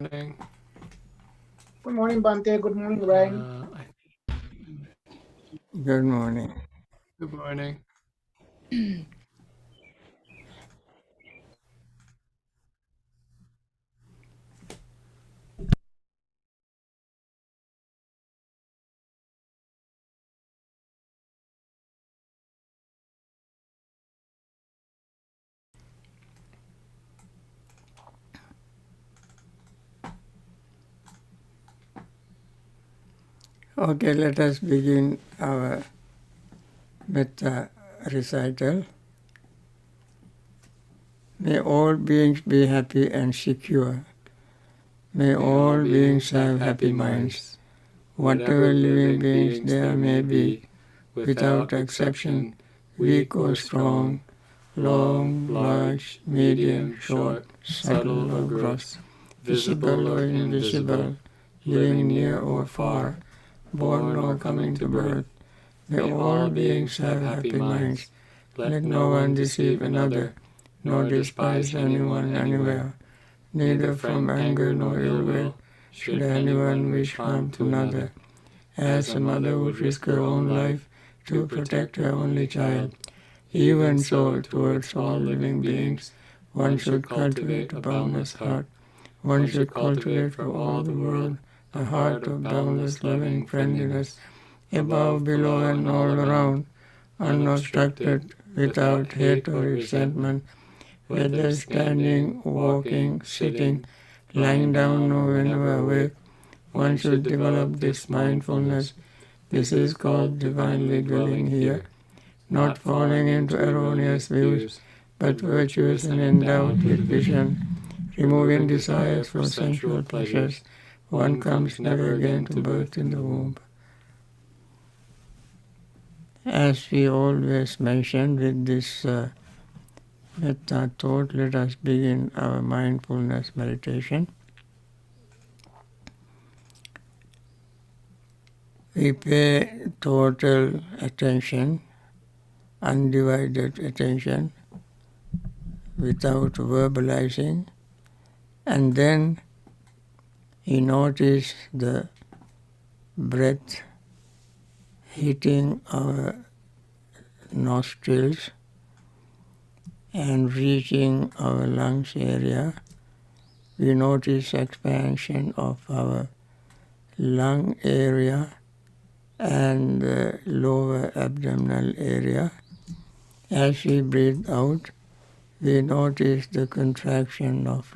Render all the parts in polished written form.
Morning. Good morning, Bhante. Good morning, Ryan. Good morning. Good morning. Okay, let us begin our Metta recital. May all beings be happy and secure. May all beings have happy minds. Whatever living beings there may be, without exception, weak or strong, long, large, medium, short, subtle or gross, visible or invisible, living near or far, born or coming to birth, may all beings have happy minds. Let no one deceive another, nor despise anyone anywhere. Neither from anger nor ill will should anyone wish harm to another. As a mother would risk her own life to protect her only child, even so towards all living beings, one should cultivate a boundless heart. One should cultivate for all the world a heart of boundless loving friendliness, above, below, and all around, unobstructed, without hate or resentment, whether standing, walking, sitting, lying down, or whenever awake. One should develop this mindfulness. This is called divinely dwelling here, not falling into erroneous views, but virtuous and endowed with vision, removing desires for sensual pleasures. One comes never again to birth in the womb. As we always mention with this metta thought, let us begin our mindfulness meditation. We pay total attention, undivided attention, without verbalizing, and then we notice the breath hitting our nostrils and reaching our lungs area. We notice expansion of our lung area and the lower abdominal area. As we breathe out, we notice the contraction of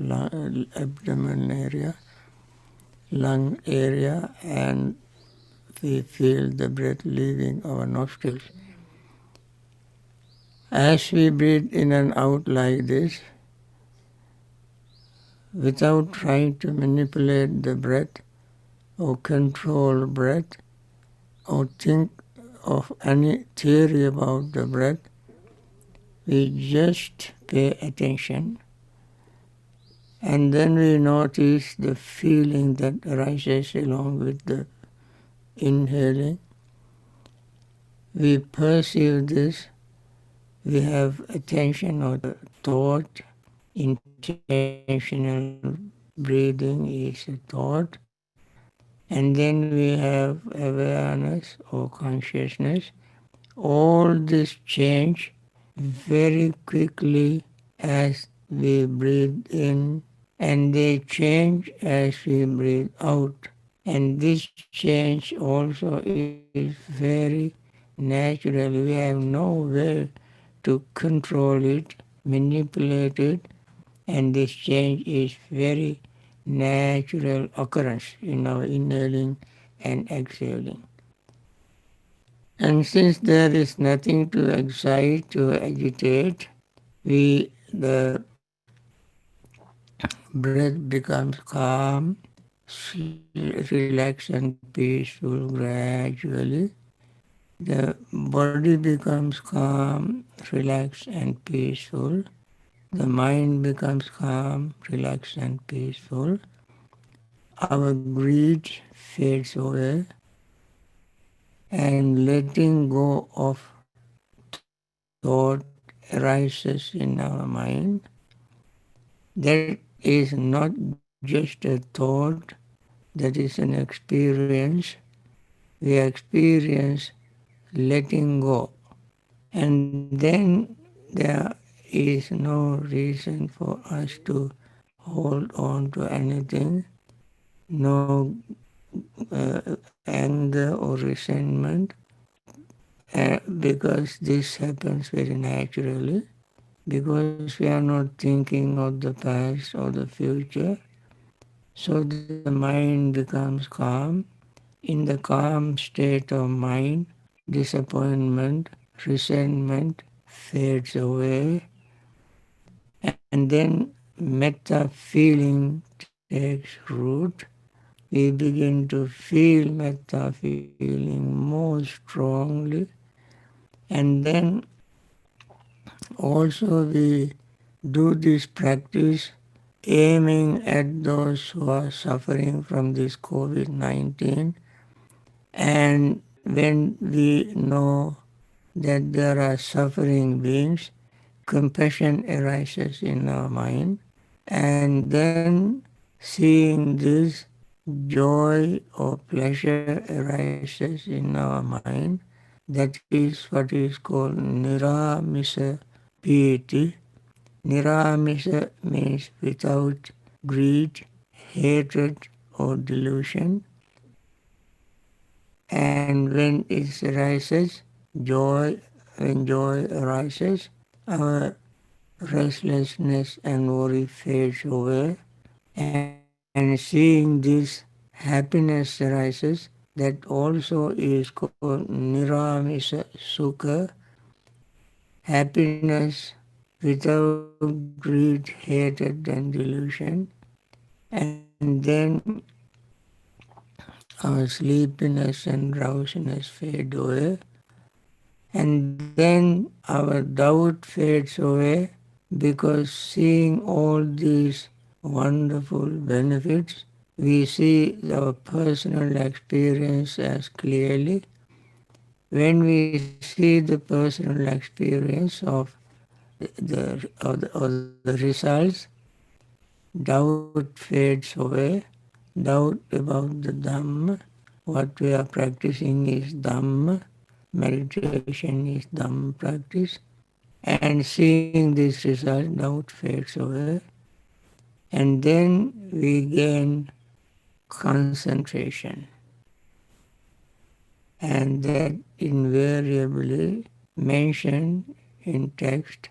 abdomen area, lung area, and we feel the breath leaving our nostrils. As we breathe in and out like this, without trying to manipulate the breath or control breath or think of any theory about the breath, we just pay attention, and then we notice the feeling that arises along with the inhaling. We perceive this, we have attention or the thought. Intentional breathing is a thought, and then we have awareness or consciousness. All this change very quickly as we breathe in, and they change as we breathe out. And this change also is very natural. We have no way to control it, manipulate it, and this change is very natural occurrence in our inhaling and exhaling. And since there is nothing to excite, to agitate, the breath becomes calm, relaxed and peaceful gradually. The body becomes calm, relaxed and peaceful. The mind becomes calm, relaxed and peaceful. Our greed fades away, and letting go of thought arises in our mind. That is not just a thought, that is an experience. We experience letting go. And then there is no reason for us to hold on to anything, no anger or resentment, because this happens very naturally, because we are not thinking of the past or the future. So the mind becomes calm. In the calm state of mind, disappointment, resentment fades away, and then metta feeling takes root. We begin to feel metta feeling more strongly, and then also we do this practice aiming at those who are suffering from this COVID-19. And when we know that there are suffering beings, compassion arises in our mind. And then seeing this, joy or pleasure arises in our mind. That is what is called niramisa piti. Niramisa means without greed, hatred or delusion. And when it arises, joy, when joy arises, our restlessness and worry fades away. And seeing this happiness arises, that also is called niramisa sukha, happiness without greed, hatred and delusion. And then our sleepiness and drowsiness fade away. And then our doubt fades away, because seeing all these wonderful benefits, we see our personal experience as clearly. When we see the personal experience of the results, doubt fades away. Doubt about the Dhamma. What we are practicing is Dhamma. Meditation is Dhamma practice. And seeing this result, doubt fades away. And then we gain concentration. And that invariably mentioned in text,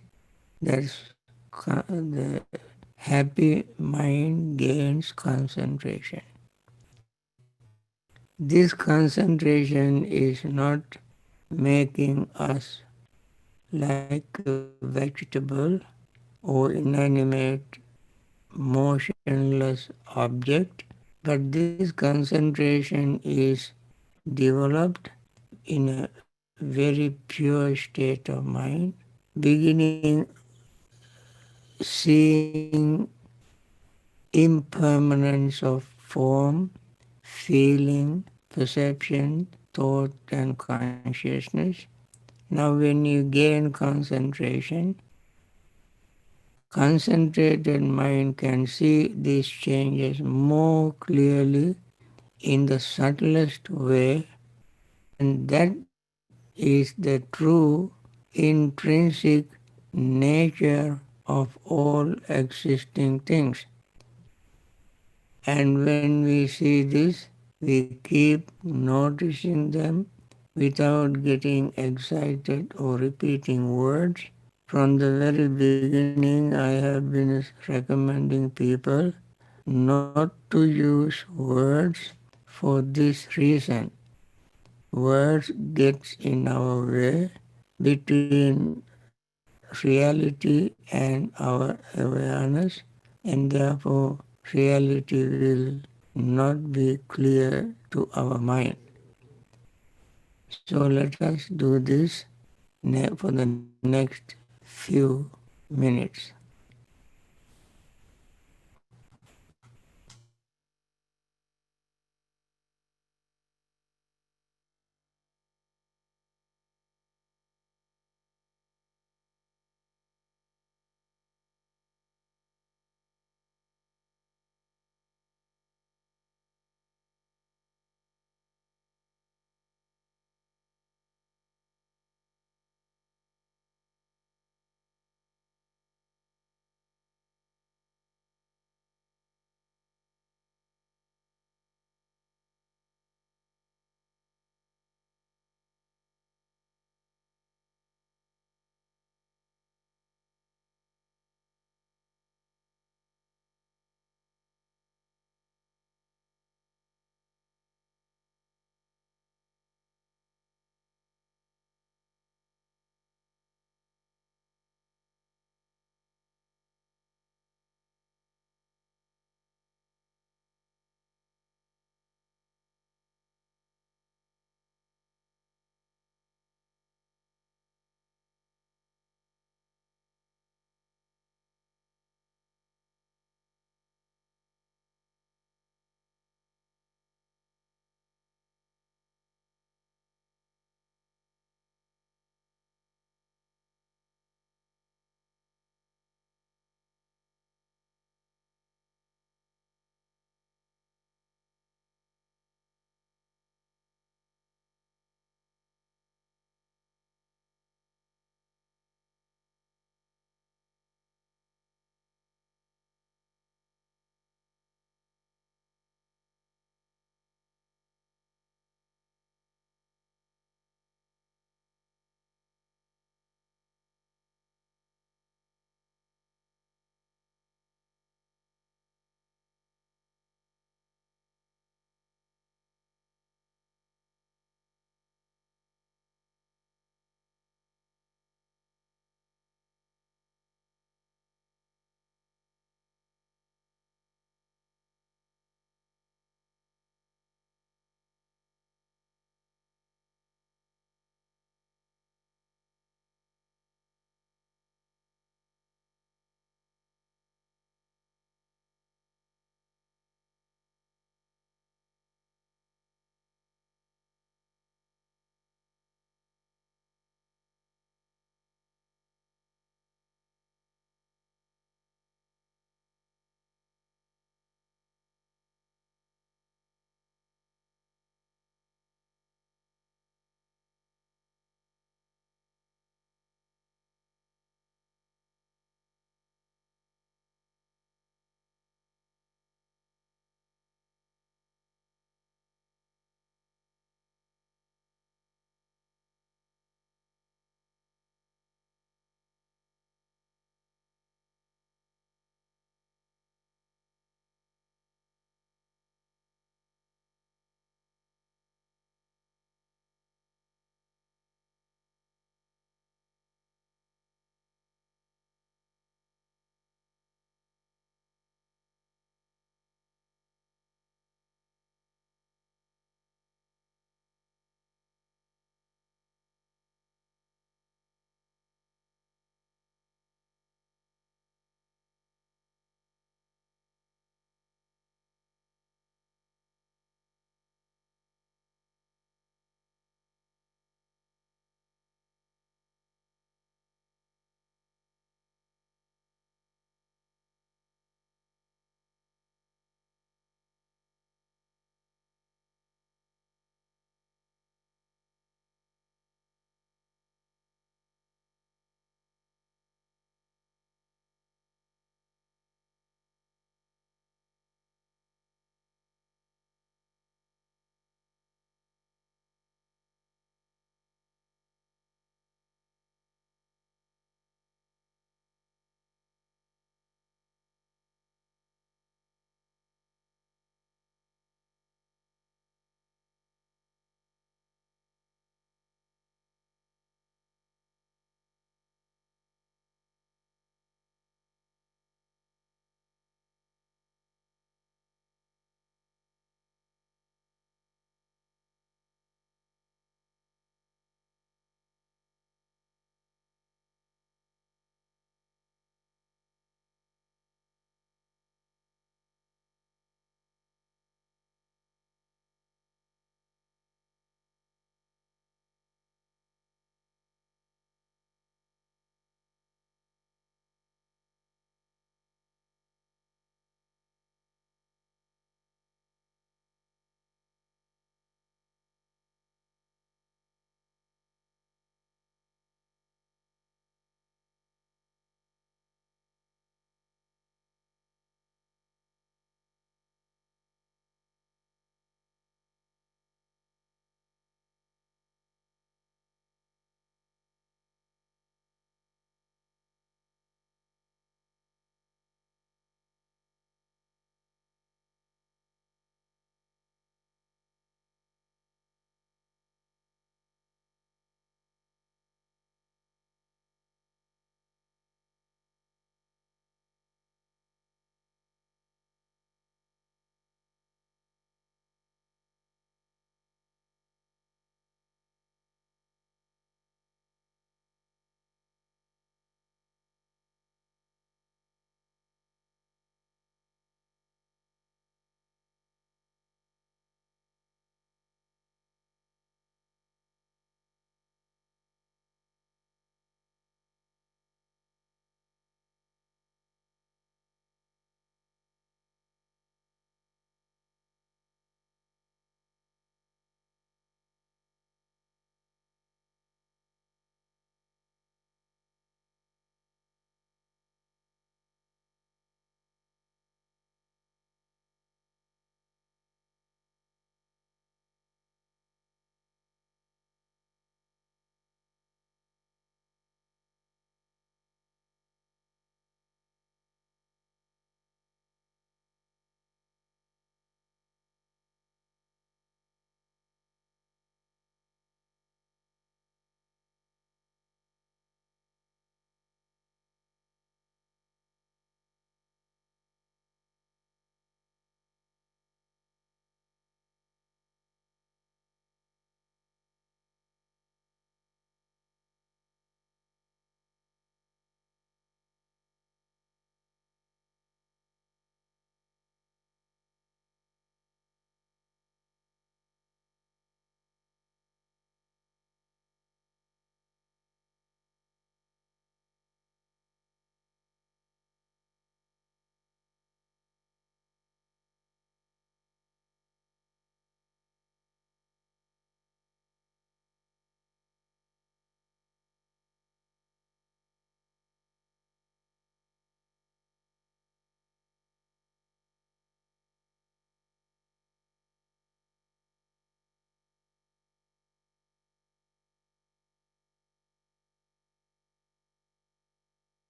that's the happy mind gains concentration. This concentration is not making us like a vegetable or inanimate, motionless object, but this concentration is developed in a very pure state of mind, beginning seeing impermanence of form, feeling, perception, thought and consciousness. Now when you gain concentration, concentrated mind can see these changes more clearly in the subtlest way, and that is the true intrinsic nature of all existing things. And when we see this, we keep noticing them without getting excited or repeating words. From the very beginning, I have been recommending people not to use words for this reason. Words get in our way between reality and our awareness, and therefore reality will not be clear to our mind. So let us do this for the next few minutes.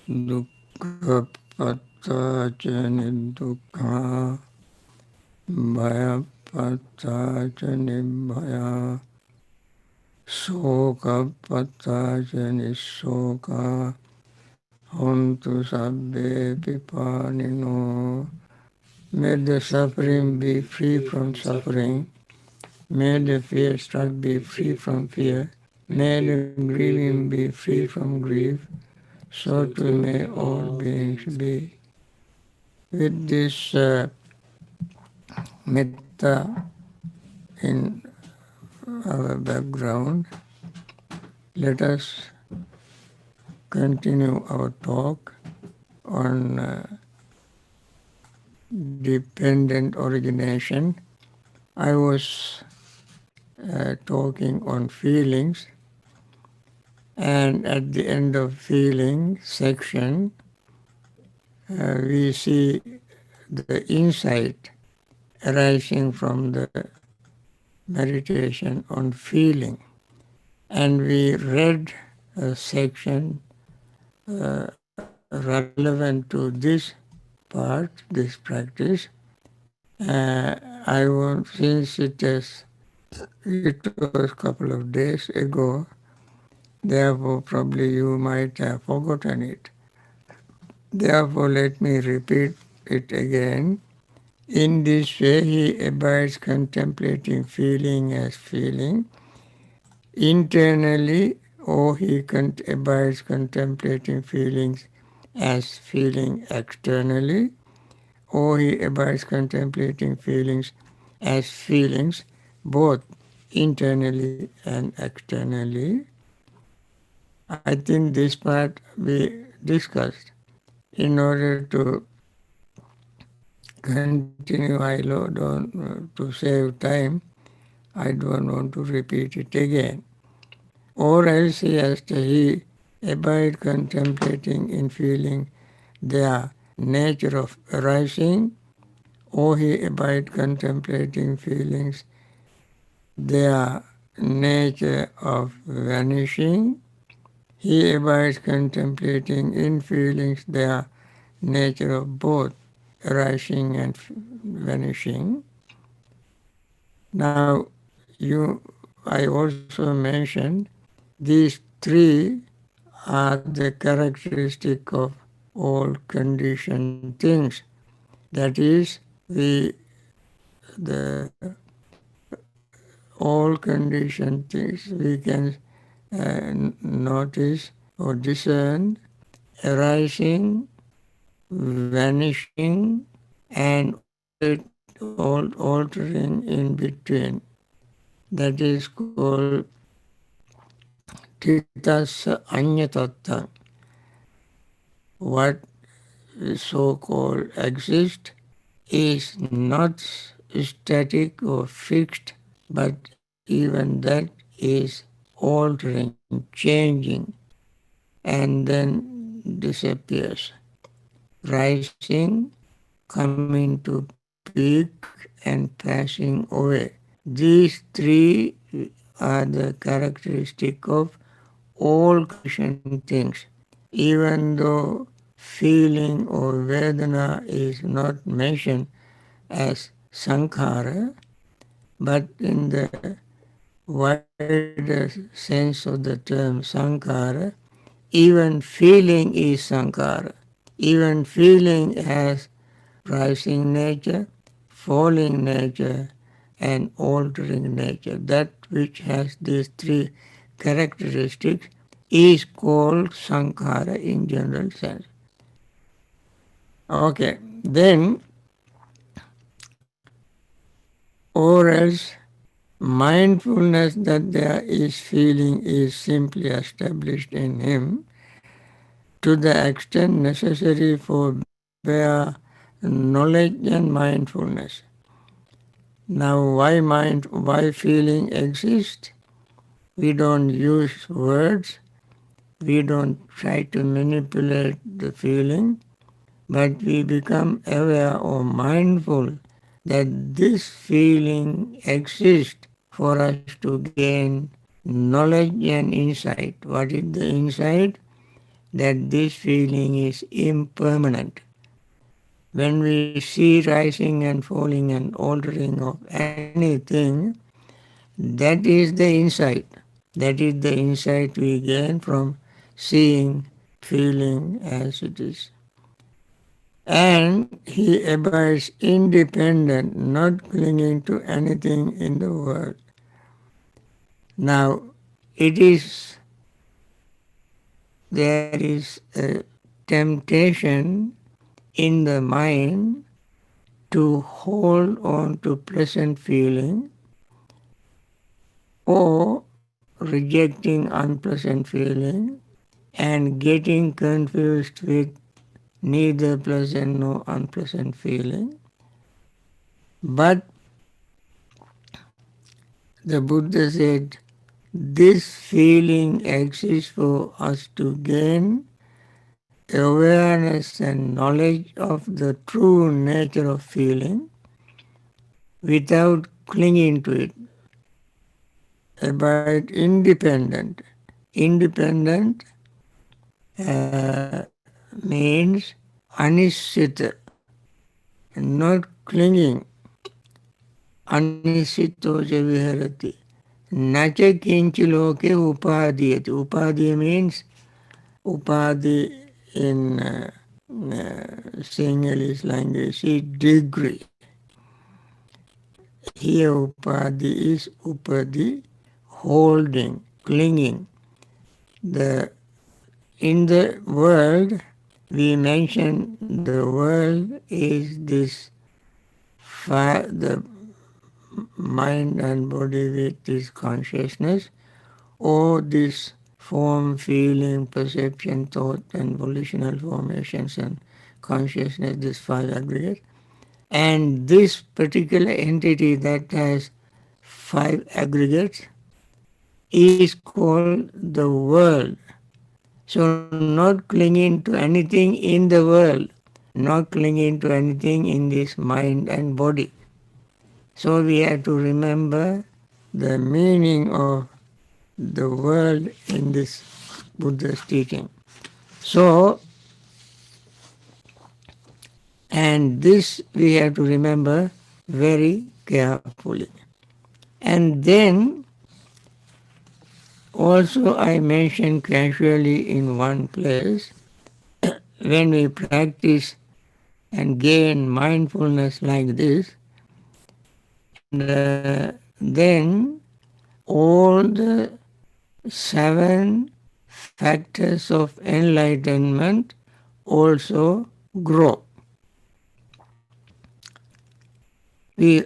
dukkha patta ca nidukkha, bhaya patta ca nibbhaya, soka patta ca nisoka, hontu sabbe pipanino. May the suffering be free from suffering. May the fear struck be free from fear. May the grieving be free from grief. So too may all beings be. With this metta in our background, let us continue our talk on dependent origination. I was talking on feelings, and at the end of feeling section, we see the insight arising from the meditation on feeling. And we read a section relevant to this part, this practice. I want, since it was a couple of days ago, therefore probably you might have forgotten it. Therefore let me repeat it again. In this way he abides contemplating feeling as feeling. Internally, or he abides contemplating feelings as feeling externally, or he abides contemplating feelings as feelings both internally and externally. I think this part we discussed. In order to continue, to save time, I don't want to repeat it again. Or else he abide contemplating in feeling their nature of arising, or he abide contemplating feelings their nature of vanishing. He abides contemplating in feelings their nature of both arising and vanishing. Now, I also mentioned these three are the characteristic of all conditioned things. That is, the all conditioned things we can notice or discern arising, vanishing, and altering in between. That is called Titasa Anyatatta. What so-called exists is not static or fixed, but even that is altering, changing, and then disappears, rising, coming to peak, and passing away. These three are the characteristic of all conditioned things. Even though feeling or Vedana is not mentioned as sankhara, but in the wider sense of the term sankhara, even feeling is sankhara. Even feeling has rising nature, falling nature, and altering nature. That which has these three characteristics is called sankhara in general sense. Okay, then, or else mindfulness that there is feeling is simply established in him to the extent necessary for bare knowledge and mindfulness. Now, why feeling exists? We don't use words, we don't try to manipulate the feeling, but we become aware or mindful that this feeling exists for us to gain knowledge and insight. What is the insight? that this feeling is impermanent. When we see rising and falling and altering of anything, that is the insight. That is the insight we gain from seeing, feeling as it is. And he abides independent, not clinging to anything in the world. Now, it is, there is a temptation in the mind to hold on to pleasant feeling or rejecting unpleasant feeling and getting confused with neither pleasant nor unpleasant feeling. But the Buddha said this feeling exists for us to gain awareness and knowledge of the true nature of feeling without clinging to it. Abide independent. Independent means anisita, not clinging. Anisito ja viharati. Nacha kinchi loke upadiyati. Upadi means, upadi in Sinhalese language is degree. Here upadi is upadi, holding, clinging. In the world, we mention the world is this the mind and body with this consciousness, or this form, feeling, perception, thought, and volitional formations and consciousness, these five aggregates. And this particular entity that has five aggregates is called the world. So not clinging to anything in the world, not clinging to anything in this mind and body. So we have to remember the meaning of the world in this Buddha's teaching. So, and this we have to remember very carefully. And then also I mentioned casually in one place, when we practice and gain mindfulness like this, and then all the 7 factors of enlightenment also grow. We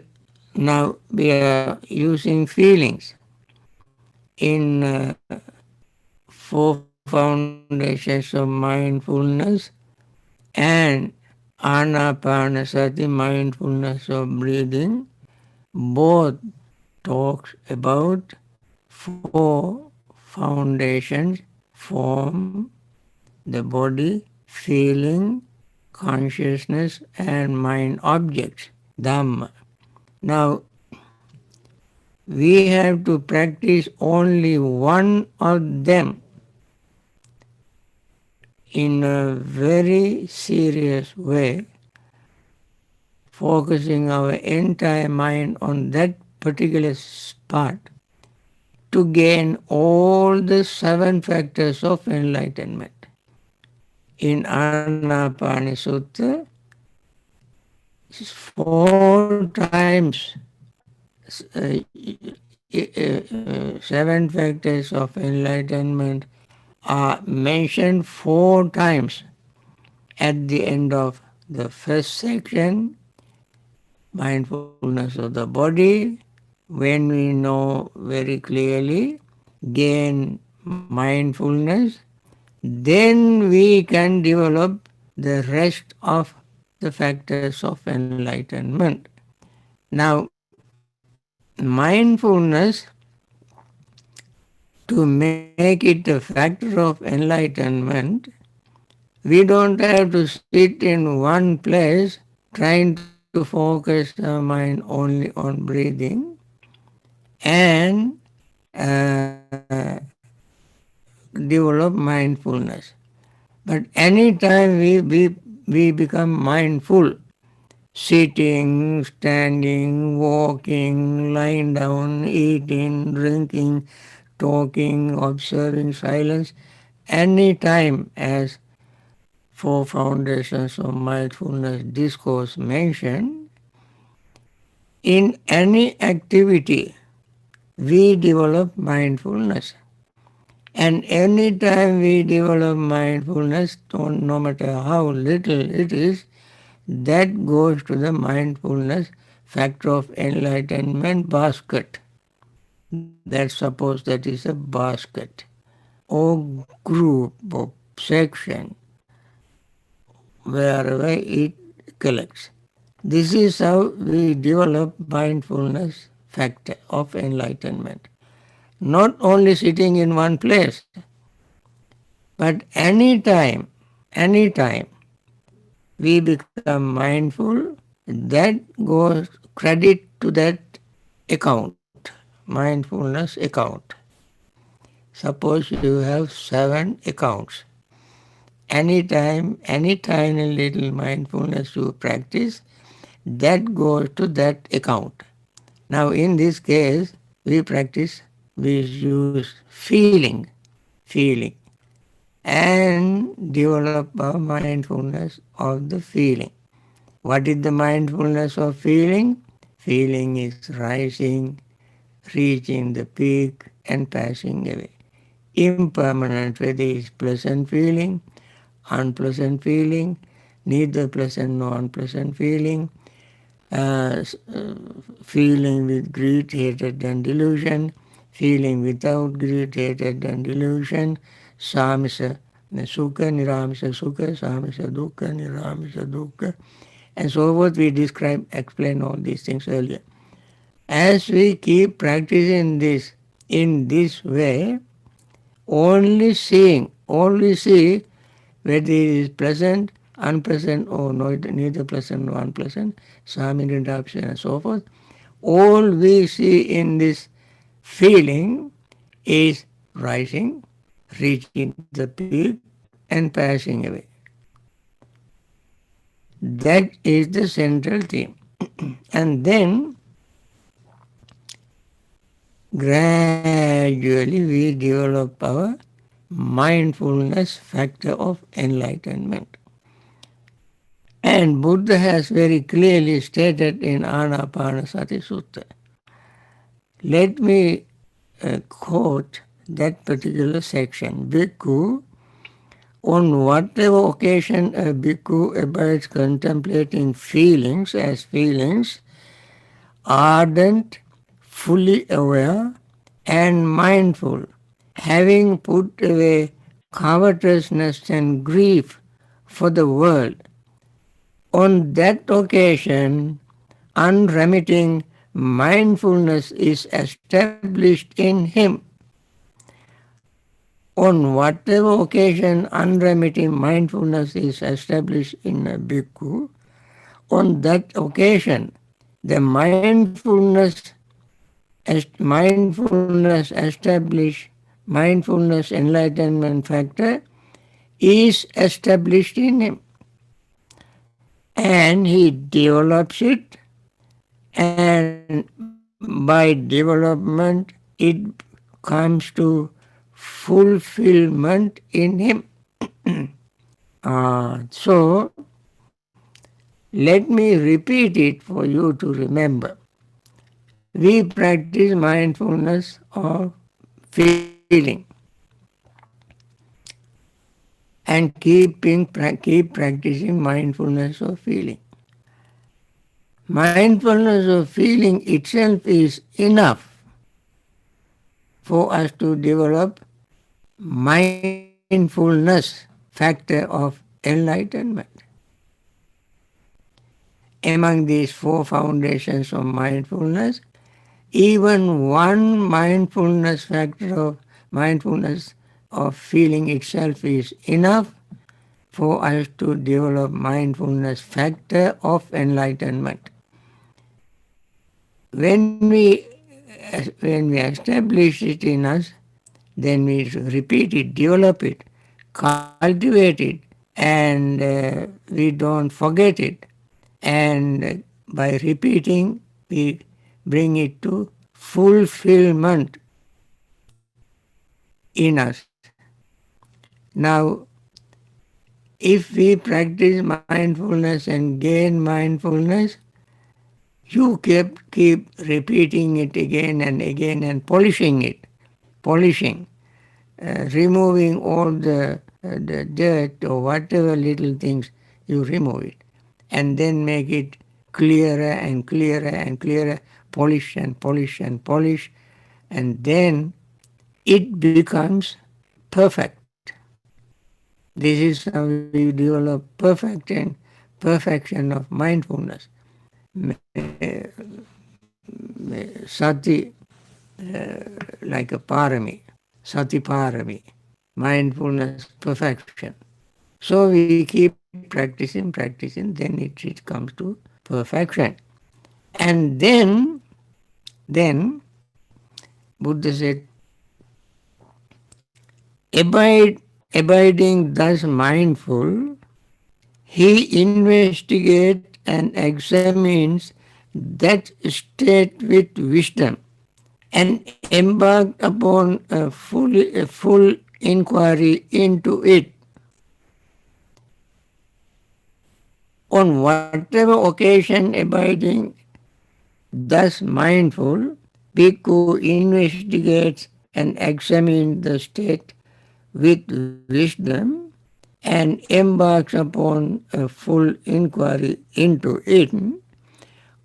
now we are using feelings in 4 foundations of mindfulness and anapanasati, mindfulness of breathing. Both talks about 4 foundations: form, the body, feeling, consciousness, and mind objects, Dhamma. Now, we have to practice only one of them in a very serious way, focusing our entire mind on that particular spot to gain all the 7 factors of enlightenment. In Anapani Sutta, 4 times 7 factors of enlightenment are mentioned 4 times. At the end of the first section, mindfulness of the body, when we know very clearly, gain mindfulness, then we can develop the rest of the factors of enlightenment. Now, mindfulness, to make it a factor of enlightenment, we don't have to sit in one place trying to focus our mind only on breathing and develop mindfulness. But anytime we become mindful, sitting, standing, walking, lying down, eating, drinking, talking, observing silence, any time, as four foundations of mindfulness discourse mention, in any activity we develop mindfulness. And any time we develop mindfulness, no matter how little it is, that goes to the mindfulness factor of enlightenment basket. Let's suppose that is a basket or group or section wherever it collects. This is how we develop mindfulness factor of enlightenment. Not only sitting in one place, but anytime we become mindful, that goes credit to that account, mindfulness account. Suppose you have 7 accounts. Any tiny little mindfulness you practice, that goes to that account. Now in this case, we use feeling, and develop a mindfulness of the feeling. What is the mindfulness of feeling? Feeling is rising, reaching the peak, and passing away. Impermanent, whether it is pleasant feeling, unpleasant feeling, neither pleasant nor unpleasant feeling, feeling with greed, hatred, and delusion, feeling without greed, hatred, and delusion, samisa sukha, niramisa sukha, samisa dukkha, niramisa dukkha, and so forth. We explained all these things earlier. As we keep practicing this in this way, only see whether it is pleasant, unpleasant, or neither pleasant nor unpleasant, samina adoption, and so forth. All we see in this feeling is rising, reaching the peak, and passing away. That is the central theme. And then gradually we develop our mindfulness factor of enlightenment. And Buddha has very clearly stated in Anapanasati Sutta. Let me quote that particular section. Bhikkhu, on whatever occasion a bhikkhu abides contemplating feelings as feelings, ardent, fully aware, and mindful, having put away covetousness and grief for the world, on that occasion, unremitting mindfulness is established in him. On whatever occasion unremitting mindfulness is established in a bhikkhu, on that occasion the mindfulness enlightenment factor is established in him, and he develops it, and by development it comes to fulfillment in him. So let me repeat it for you to remember. We practice mindfulness of feeling and keep practicing mindfulness of feeling. Mindfulness of feeling itself is enough for us to develop mindfulness factor of enlightenment. Among these four foundations of mindfulness, even one mindfulness of feeling itself is enough for us to develop mindfulness factor of enlightenment. When we establish it in us, then we repeat it, develop it cultivate it, and we don't forget it. And by repeating, we bring it to fulfillment in us. Now, if we practice mindfulness and gain mindfulness, you keep repeating it again and again and polishing it, polishing, removing all the dirt or whatever little things, you remove it. And then make it clearer and clearer and clearer, polish and polish and polish, and then it becomes perfect. This is how we develop perfection of mindfulness. Sati, like a parami, sati parami, mindfulness perfection. So we keep practicing, then it comes to perfection. And then Buddha said, abiding thus mindful, he investigates and examines that state with wisdom and embark upon a full inquiry into it. On whatever occasion abiding thus mindful, Bhikkhu investigates and examines the state with wisdom and embarks upon a full inquiry into it.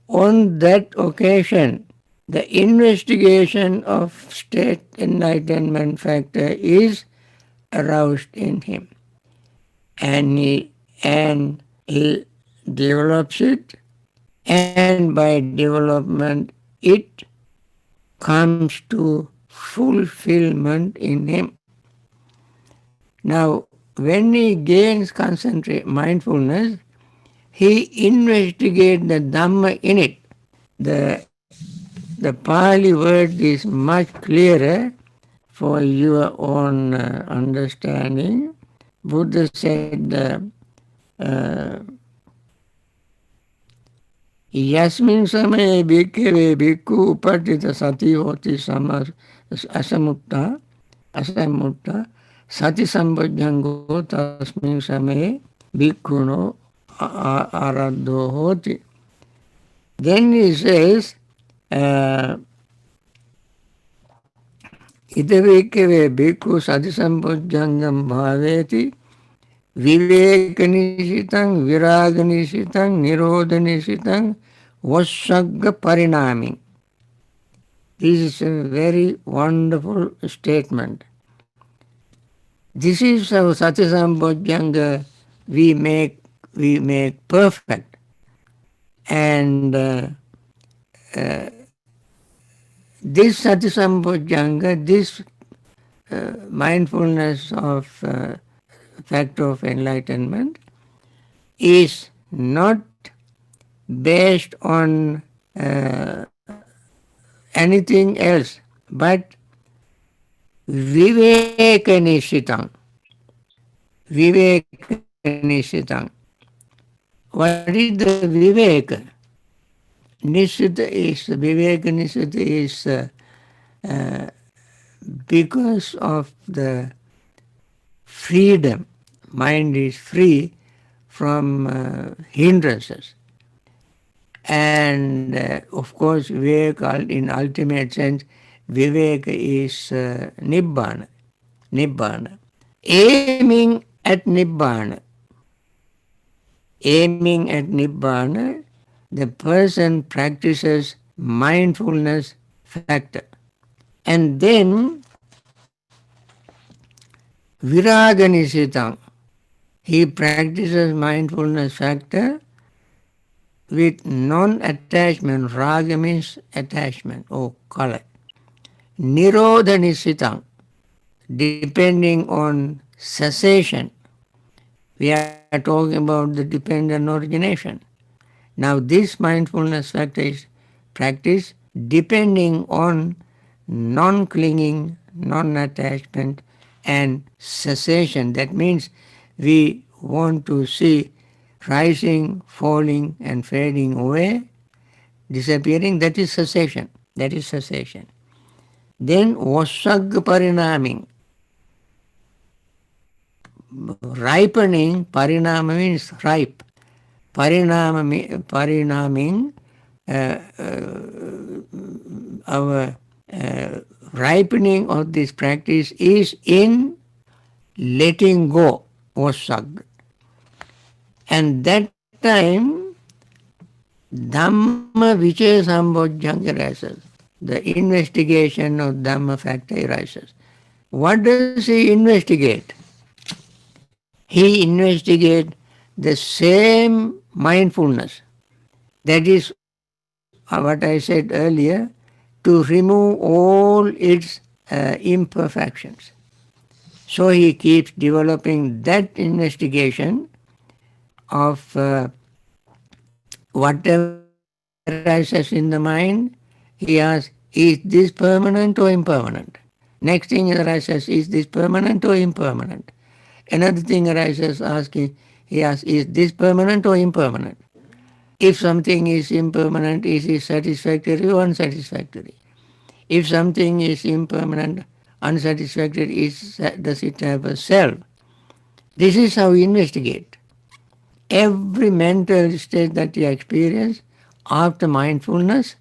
On that occasion, the investigation of state enlightenment factor is aroused in him, and he develops it, and by development it comes to fulfillment in him. Now, when he gains concentrate mindfulness, he investigates the Dhamma in it. The Pali word is much clearer for your own understanding. Buddha said, Yasmin samaye bhikkhave bhikkhu upatita sati hoti asamutta sati sambhajjango tasmin samaye bhikkhuno aradho hoti. Then he says, ita bhikkhave bhikkhu sati sambhajjangam bhaveti viveka nisitang, viraga nisitang, nirodha nisitang, vasagga parinami. This is a very wonderful statement. This is how Satisambhojjhanga we make perfect. And this Satisambhojjhanga, this mindfulness of factor of enlightenment is not based on anything else but viveka nisitang. Viveka nisitang. What is the viveka? Viveka nisita is because of the freedom. Mind is free from hindrances. And of course, Viveka, in ultimate sense, Viveka is Nibbana. Nibbana. Aiming at Nibbana. Aiming at Nibbana, the person practices mindfulness factor. And then Viraga Nisitang. He practices mindfulness factor with non-attachment. Raga means attachment or color. Nirodha Nisitang, depending on cessation. We are talking about the dependent origination. Now this mindfulness factor is practiced depending on non-clinging, non-attachment and cessation. That means we want to see rising, falling, and fading away, disappearing. That is cessation. That is cessation. Then vasag parinaming. Ripening, parinama means ripe. Parinaming, our ripening of this practice is in letting go, vasag. And that time, Dhamma Vichaya Sambojjhanga arises. The investigation of Dhamma factor arises. What does he investigate? He investigates the same mindfulness. That is what I said earlier, to remove all its imperfections. So he keeps developing that investigation of whatever arises in the mind. He asks, is this permanent or impermanent? Next thing arises, is this permanent or impermanent? Another thing arises, he asks, is this permanent or impermanent? If something is impermanent, is it satisfactory or unsatisfactory? If something is impermanent, unsatisfactory, does it have a self? This is how we investigate. Every mental state that you experience after mindfulness,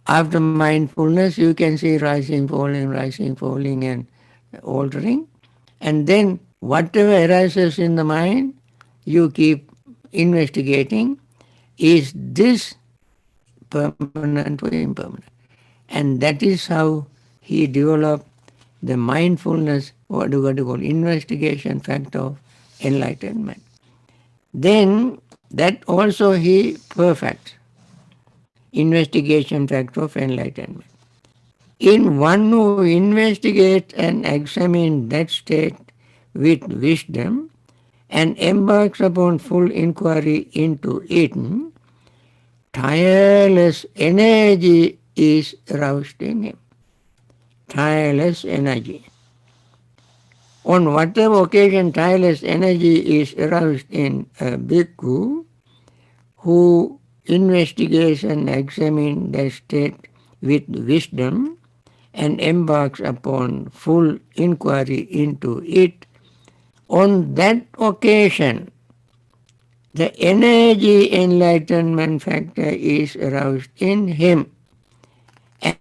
you can see rising, falling, and altering. And then whatever arises in the mind, you keep investigating. Is this permanent or impermanent? And that is how he developed the mindfulness, what do you call, investigation factor of enlightenment. Then that also he perfects, investigation factor of enlightenment. In one who investigates and examines that state with wisdom and embarks upon full inquiry into it, tireless energy is aroused in him. Tireless energy. On whatever occasion tireless energy is aroused in a bhikkhu who investigates and examines the state with wisdom and embarks upon full inquiry into it, on that occasion the energy enlightenment factor is aroused in him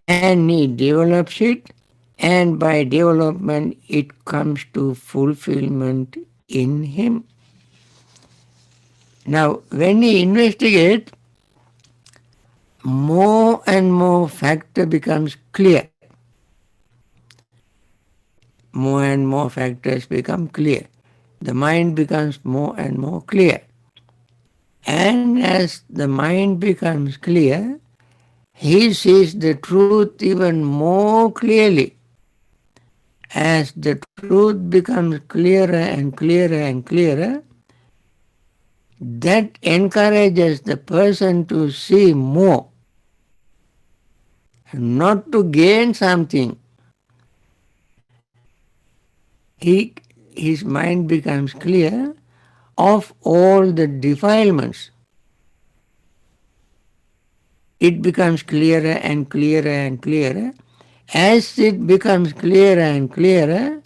and he develops it, and by development it comes to fulfillment in him. Now, when he investigates, more and more factor becomes clear. More and more factors become clear. The mind becomes more and more clear. And as the mind becomes clear, he sees the truth even more clearly. As the truth becomes clearer and clearer and clearer, that encourages the person to see more, not to gain something. His mind becomes clear of all the defilements. It becomes clearer and clearer and clearer. As it becomes clearer and clearer,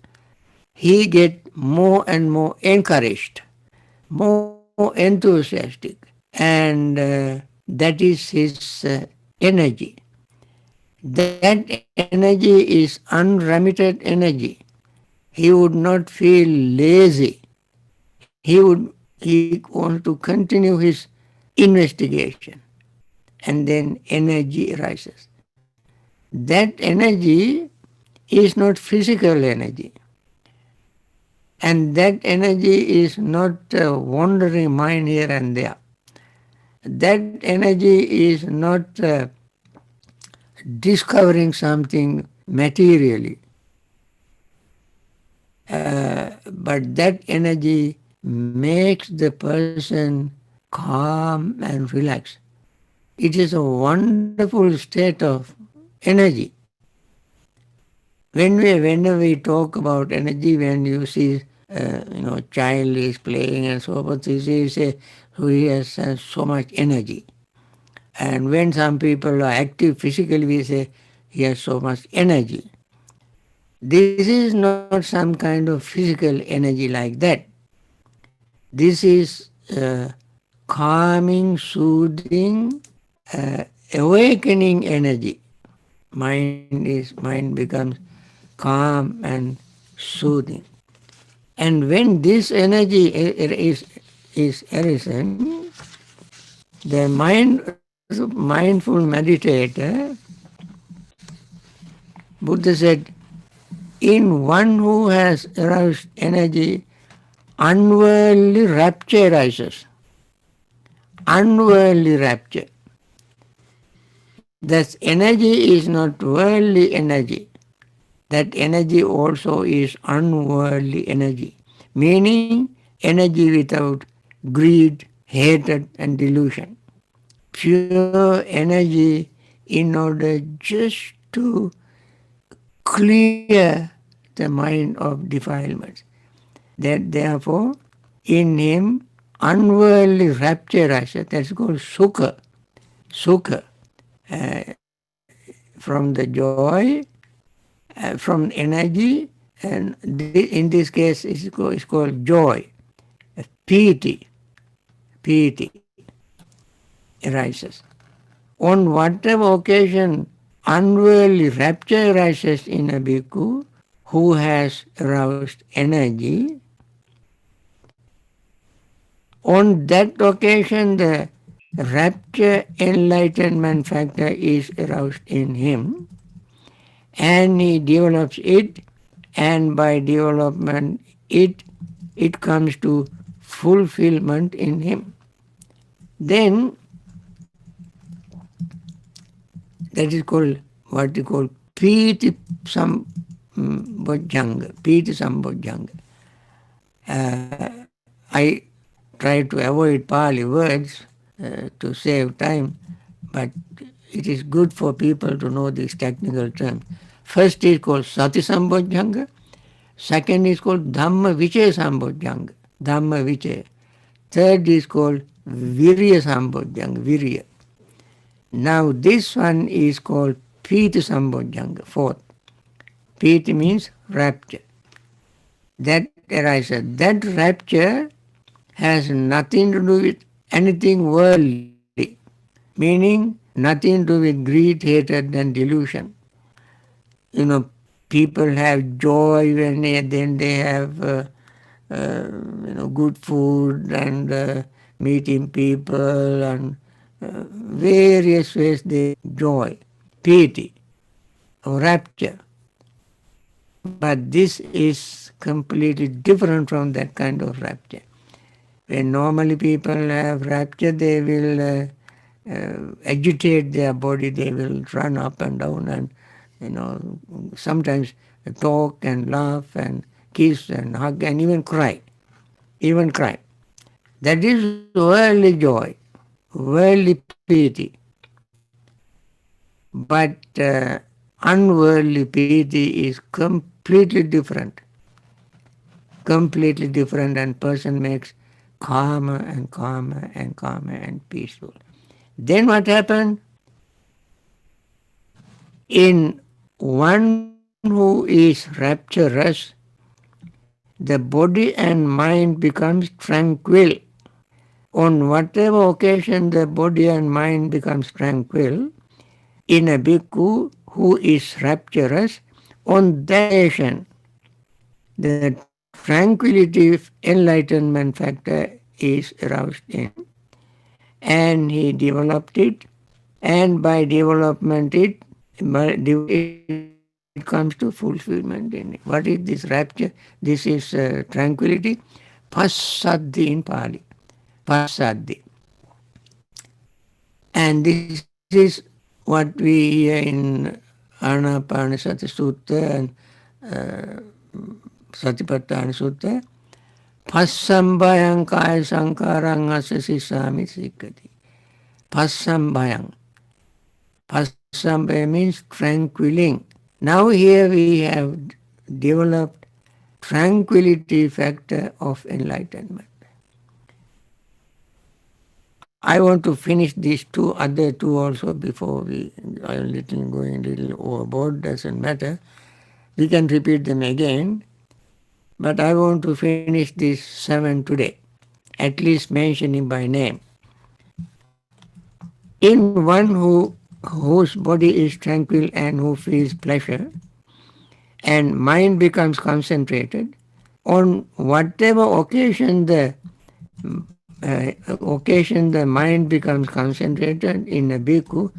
he gets more and more encouraged, more enthusiastic, and that is his energy. That energy is unremitted energy. He would not feel lazy. He wants to continue his investigation, and then energy arises. That energy is not physical energy. And that energy is not a wandering mind here and there. That energy is not discovering something materially. But that energy makes the person calm and relaxed. It is a wonderful state of energy. whenever we talk about energy, when you see, child is playing and so forth, you say, so he has so much energy. And when some people are active physically, we say, he has so much energy. This is not some kind of physical energy like that. This is calming, soothing, awakening energy. Mind becomes calm and soothing. And when this energy is arisen, the mindful meditator, Buddha said, in one who has aroused energy, unworldly rapture arises. Unworldly rapture. That energy is not worldly energy. That energy also is unworldly energy, meaning energy without greed, hatred, and delusion. Pure energy in order just to clear the mind of defilements. That therefore, in him, unworldly rapture arises. That's called sukha. Sukha. From the joy, from energy, and in this case it's called joy. Piety. Piety arises. On whatever occasion unworldly rapture arises in a bhikkhu who has aroused energy, on that occasion the rapture enlightenment factor is aroused in him, and he develops it, and by development it comes to fulfillment in him. Then that is called what you call Piti Sambojjhanga. Piti Sambojjhanga. I try to avoid Pali words to save time, but it is good for people to know these technical terms. First is called Sati Sambojjhanga. Second is called Dhamma Vicaya Sambojjhanga. Dhamma Vicaya. Third is called Virya Sambojjhanga. Virya. Now this one is called Piti Sambojjhanga. Fourth. Piti means rapture. That arises. That rapture has nothing to do with anything worldly, meaning nothing to do with greed, hatred, and delusion. People have joy when then they have good food and meeting people and various ways they joy, piety, or rapture. But this is completely different from that kind of rapture. When normally people have rapture, they will agitate their body, they will run up and down and, sometimes talk and laugh and kiss and hug and even cry. Even cry. That is worldly joy, worldly piety. But unworldly piety is completely different. Completely different, and person makes calmer and calmer and calmer and peaceful. Then what happened? In one who is rapturous, the body and mind becomes tranquil. On whatever occasion the body and mind becomes tranquil, in a bhikkhu who is rapturous, on that occasion the tranquility enlightenment factor is aroused in, and he developed it, and by development it comes to fulfillment in it. What is this rapture? This is tranquility. Passaddhi in Pali. Passaddhi. And this is what we hear in Anapanasati Sutta and Satipatthana Sutta. Passambayang kaya sankarang asasisami sikkati. Passambayang. Passambaya means tranquilling. Now here we have developed tranquility factor of enlightenment. I want to finish these other two also before we are going a little overboard, doesn't matter. We can repeat them again, but I want to finish these 7 today, at least mentioning by name. In one whose body is tranquil and who feels pleasure, and mind becomes concentrated, on whatever occasion the mind becomes concentrated in a bhikkhu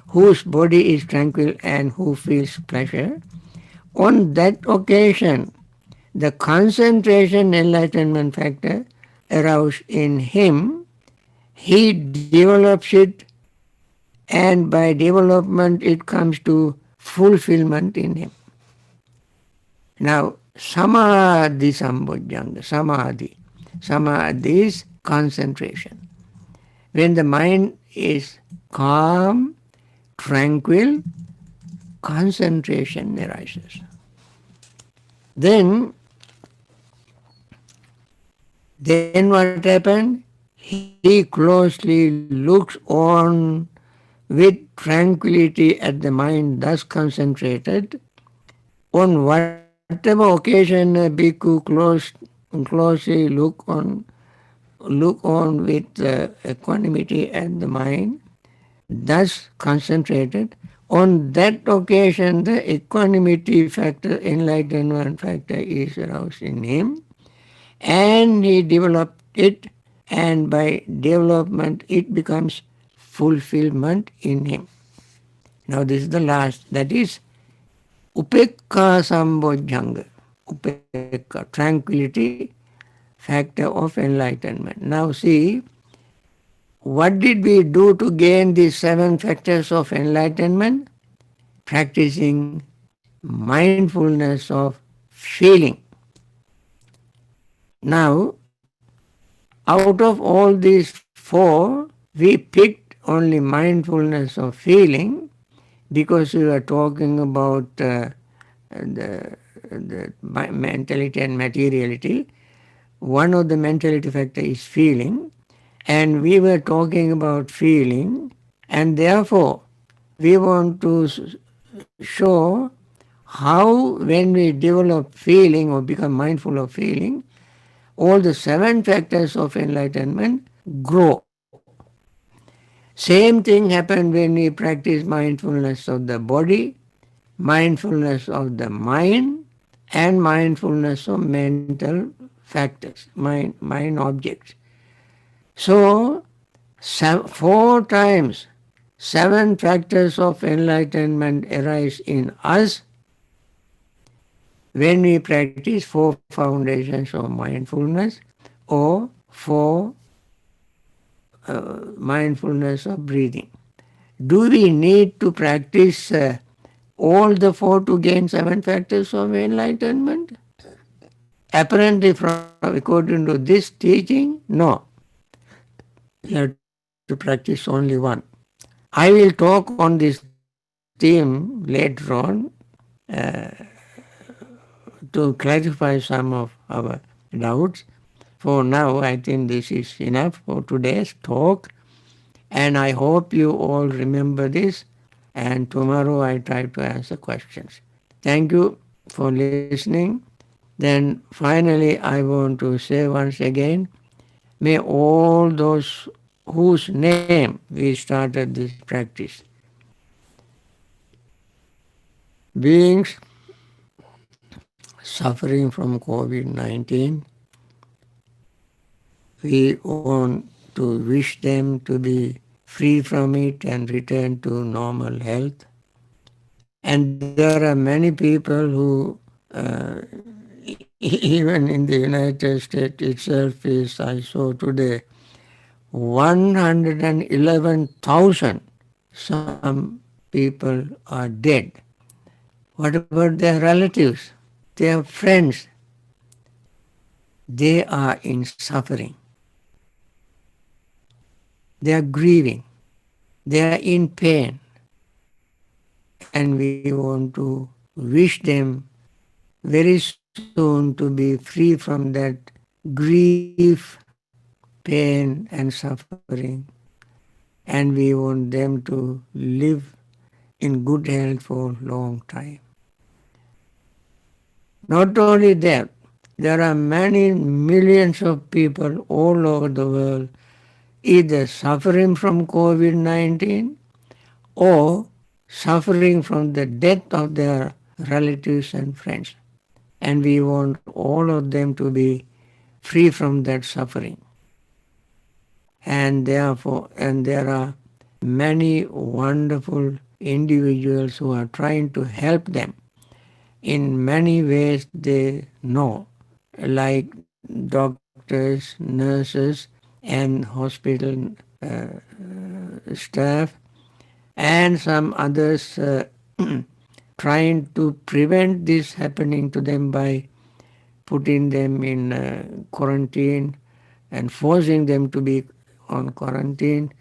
whose body is tranquil and who feels pleasure, on that occasion the concentration enlightenment factor aroused in him, he develops it, and by development it comes to fulfillment in him. Now, samadhi sambojjhanga, samadhi is concentration. When the mind is calm, tranquil, concentration arises. Then what happened? He closely looks on with tranquility at the mind thus concentrated. On whatever occasion a bhikkhu closely look on with equanimity at the mind, thus concentrated. On that occasion, the equanimity factor, enlightenment factor is aroused in him, and he developed it, and by development, it becomes fulfillment in him. Now, this is the last, that is upekka sambojjhanga, upekka, tranquility, factor of enlightenment. Now see, what did we do to gain these 7 factors of enlightenment? Practicing mindfulness of feeling. Now, out of all these 4, we picked only mindfulness of feeling because we were talking about the mentality and materiality. One of the mentality factor is feeling, and we were talking about feeling, and therefore we want to show how when we develop feeling or become mindful of feeling, all the 7 factors of enlightenment grow. Same thing happened when we practice mindfulness of the body, mindfulness of the mind, and mindfulness of mental factors, mind objects. So, 4 times 7 factors of enlightenment arise in us when we practice 4 foundations of mindfulness or 4 mindfulness of breathing. Do we need to practice all the 4 to gain 7 factors of enlightenment? Apparently, according to this teaching, no. You have to practice only one. I will talk on this theme later on to clarify some of our doubts. For now, I think this is enough for today's talk, and I hope you all remember this, and tomorrow I try to answer questions. Thank you for listening. Then finally, I want to say once again, may all those whose name we started this practice, beings suffering from COVID-19, we want to wish them to be free from it and return to normal health. And there are many people who, even in the United States itself, is, I saw today, 111,000 some people are dead. What about their relatives, their friends? They are in suffering. They are grieving. They are in pain. And we want to wish them very soon to be free from that grief, pain, and suffering. And we want them to live in good health for long time. Not only that, there are many millions of people all over the world either suffering from COVID 19 or suffering from the death of their relatives and friends. And we want all of them to be free from that suffering. And therefore, and there are many wonderful individuals who are trying to help them in many ways they know, like doctors, nurses, and hospital staff, and some others trying to prevent this happening to them by putting them in quarantine and forcing them to be on quarantine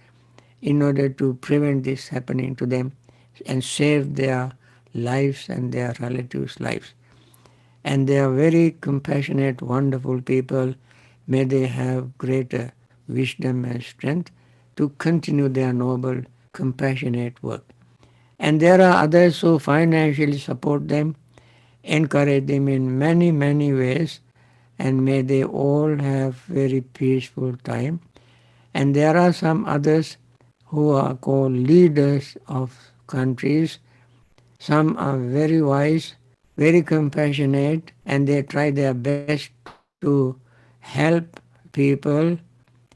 in order to prevent this happening to them and save their lives and their relatives' lives. And they are very compassionate, wonderful people. May they have greater wisdom and strength to continue their noble, compassionate work. And there are others who financially support them, encourage them in many, many ways, and may they all have very peaceful time. And there are some others who are called leaders of countries. Some are very wise, very compassionate, and they try their best to help people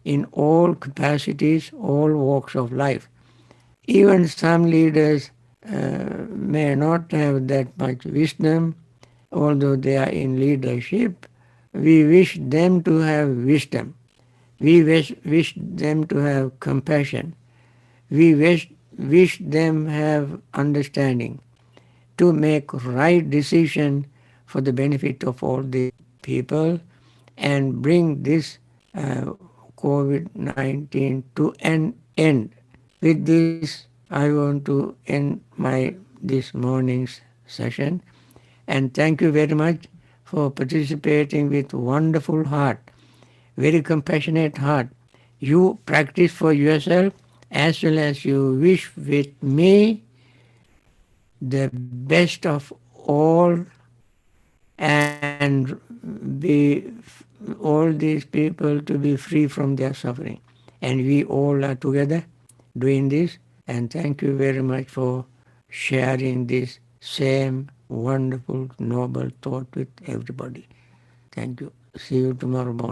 in all capacities, all walks of life. Even some leaders may not have that much wisdom, although they are in leadership. We wish them to have wisdom. We wish them to have compassion. We wish them have understanding to make right decision for the benefit of all the people and bring this COVID-19 to an end. With this, I want to end my this morning's session and thank you very much for participating with wonderful heart, very compassionate heart. You practice for yourself as well as you wish with me the best of all and be all these people to be free from their suffering. And we all are together doing this. And thank you very much for sharing this same wonderful, noble thought with everybody. Thank you. See you tomorrow morning.